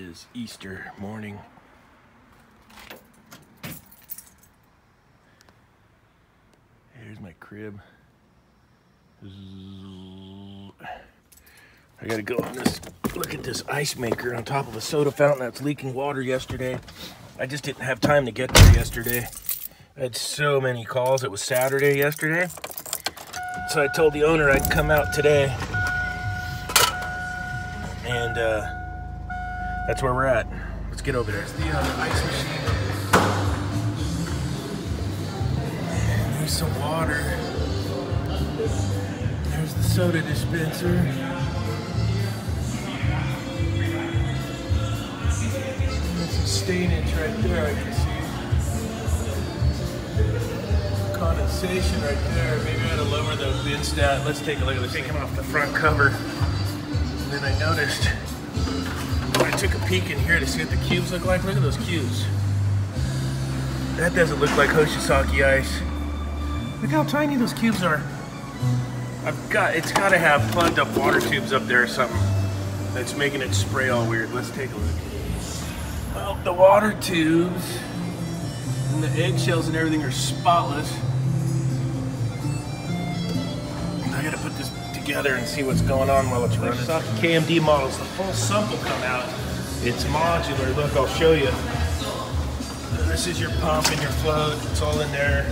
is Easter morning. Here's my crib. I gotta go on this, look at this ice maker on top of a soda fountain that's leaking water yesterday. I just didn't have time to get there yesterday. I had so many calls. It was Saturday yesterday. So I told the owner I'd come out today. And that's where we're at. Let's get over there. It's the ice machine. There's some water. There's the soda dispenser. There's some stainage right there, I can see. Condensation right there. Maybe I ought to lower the bin stat. Let's take a look at this. Taking off the front cover. And then I noticed, I took a peek in here to see what the cubes look like. Look at those cubes. That doesn't look like H.V.A.C ice. Look how tiny those cubes are. It's got to have plugged up water tubes up there or something that's making it spray all weird. Let's take a look. Well, the water tubes and the eggshells and everything are spotless. I gotta put this together and see what's going on while it's running. KMD models, the full sump will come out. It's modular. Look, I'll show you. This is your pump and your float. It's all in there.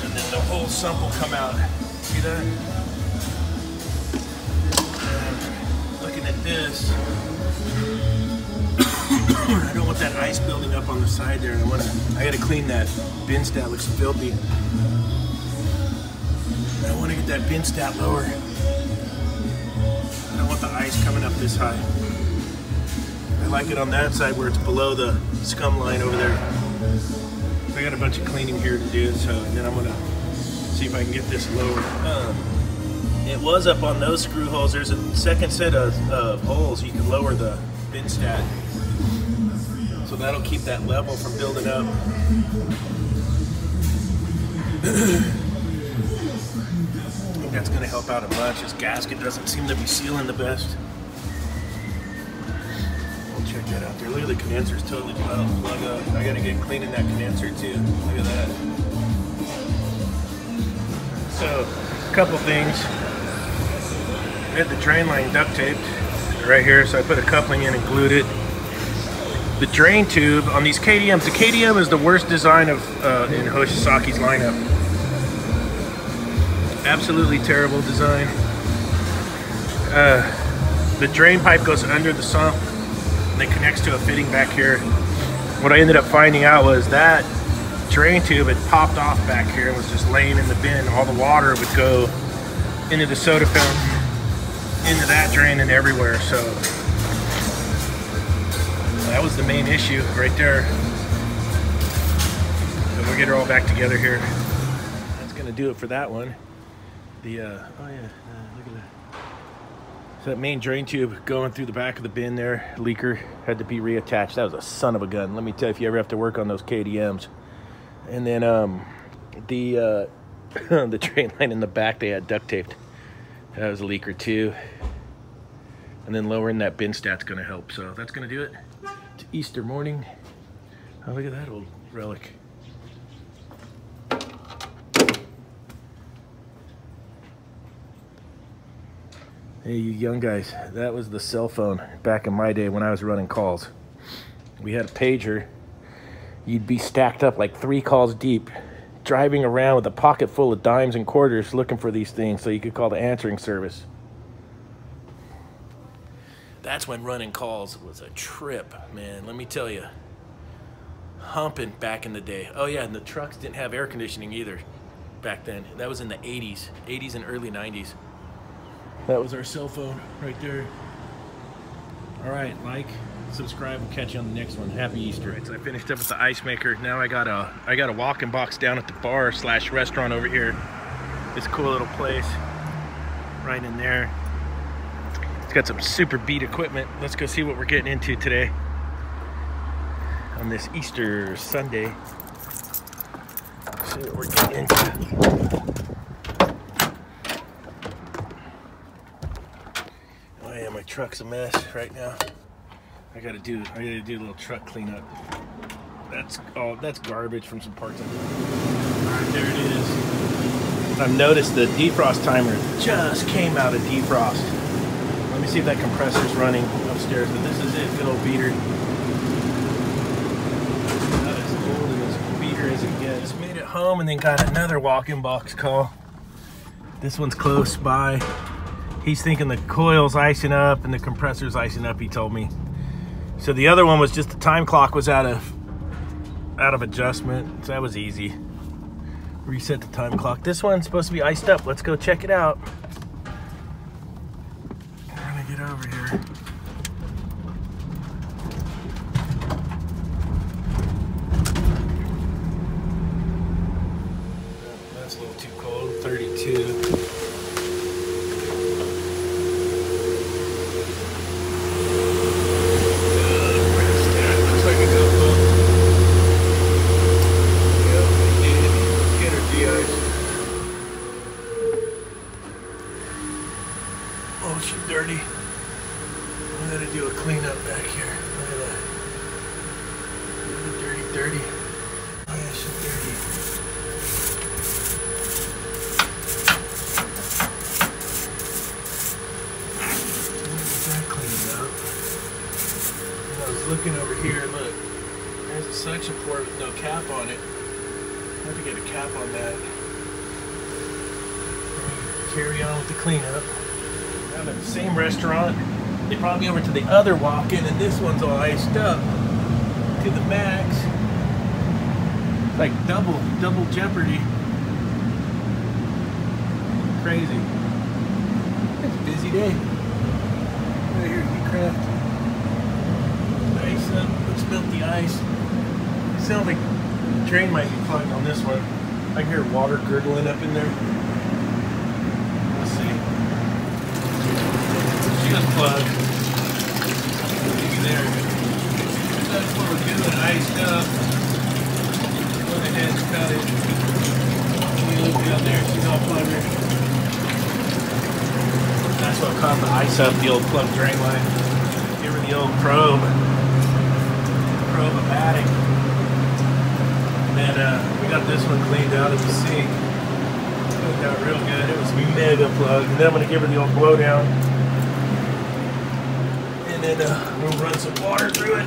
And then the whole sump will come out. See that? And looking at this, I don't want that ice building up on the side there. I gotta clean that bin stat. Looks filthy. I want to get that bin stat lower. I don't want the ice coming up this high. I like it on that side where it's below the scum line over there. I got a bunch of cleaning here to do, so then I'm gonna see if I can get this lower. It was up on those screw holes. There's a second set of holes you can lower the bin stat. So that'll keep that level from building up. That's going to help out a bunch. This gasket doesn't seem to be sealing the best. We'll check that out there. Look at the condenser's totally plugged up. I got to get cleaning that condenser too. Look at that. So, a couple things. I had the drain line duct taped right here, so I put a coupling in and glued it. The drain tube on these KDMs, the KDM is the worst design of in H.V.A.C's lineup. Absolutely terrible design. The drain pipe goes under the sump and then connects to a fitting back here. What I ended up finding out was that drain tube had popped off back here and was just laying in the bin. All the water would go into the soda fountain, into that drain and everywhere. So that was the main issue right there. So we'll get her all back together here. That's gonna do it for that one. Oh yeah, look at that. So that main drain tube going through the back of the bin there, leaker, had to be reattached. That was a son of a gun. Let me tell you, if you ever have to work on those KDMs. And then the drain line in the back, they had duct taped. That was a leaker too. And then lowering that bin stat's gonna help. So that's gonna do it. It's Easter morning. Oh, look at that old relic. Hey, you young guys, that was the cell phone back in my day when I was running calls. We had a pager. You'd be stacked up like 3 calls deep, driving around with a pocket full of dimes and quarters looking for these things so you could call the answering service. That's when running calls was a trip, man, let me tell you. Humping back in the day. Oh yeah, and the trucks didn't have air conditioning either back then. That was in the 80s and early 90s. That was our cell phone right there. All right, like, subscribe, we'll catch you on the next one. Happy Easter. Right, so I finished up with the ice maker. Now I got a walk-in box down at the bar / restaurant over here. This cool little place right in there. It's got some super beat equipment. Let's go see what we're getting into today on this Easter Sunday. See what we're getting into. truck's a mess right now. I gotta do a little truck cleanup. That's garbage from some parts. Alright, there it is. I've noticed the defrost timer just came out of defrost. Let me see if that compressor's running upstairs, but this is it, good old beater. Not as old and as beater as it gets. Just made it home and then got another walk-in box call. This one's close by. He's thinking the coil's icing up and the compressor's icing up, he told me. So the other one was just the time clock was out of adjustment, so that was easy. Reset the time clock. This one's supposed to be iced up. Let's go check it out. I'm gonna get over here. That's a little too cold. 32. Oh, she's dirty. I'm gonna do a cleanup back here. Look at that. Really dirty. Oh yeah, she's dirty. Get that cleaned up. And I was looking over here, look. There's a suction port with no cap on it. I have to get a cap on that. Carry on with the cleanup. I'm at the same restaurant. They brought me over to the other walk-in, and this one's all iced up to the max. It's like double jeopardy. Crazy. It's a busy day. Right here, Craft. Ice up. Let's melt the ice. It sounds like the drain might be plugged on this one. I can hear water gurgling up in there. Plug. Maybe there. That's what we're doing, iced up. Go ahead and cut it. You look down there, she's all plugged. That's what caught the ice up, the old plug drain line. Give her the old probe-o-matic. And then we got this one cleaned out at the sink. Cleaned out real good. It was mega plugged. And then I'm going to give her the old blowdown. And then we'll run some water through it.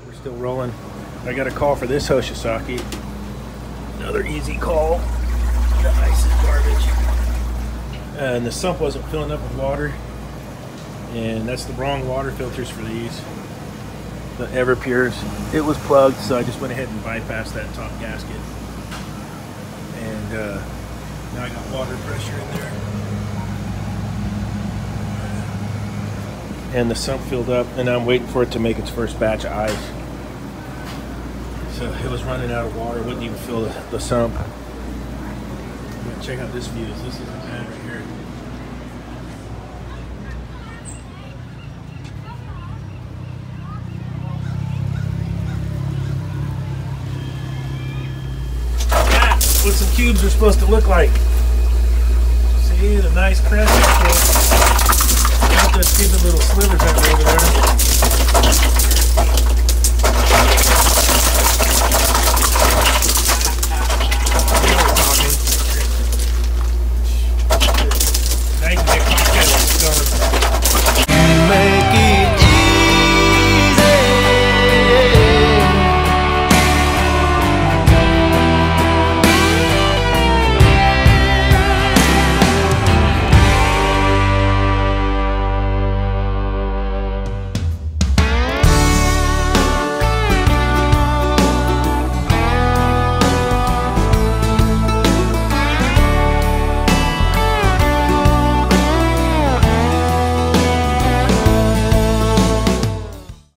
We're still rolling. I got a call for this H.V.A.C. Another easy call. The ice is garbage. And the sump wasn't filling up with water. And that's the wrong water filters for these. The Everpures. It was plugged, so I just went ahead and bypassed that top gasket. And now I got water pressure in there. And the sump filled up, and I'm waiting for it to make its first batch of ice. So it was running out of water, wouldn't even fill the sump. Check out this view. This is the pad right here. What some cubes are supposed to look like. See the nice crescent shape. Not those stupid little slivers that are over there.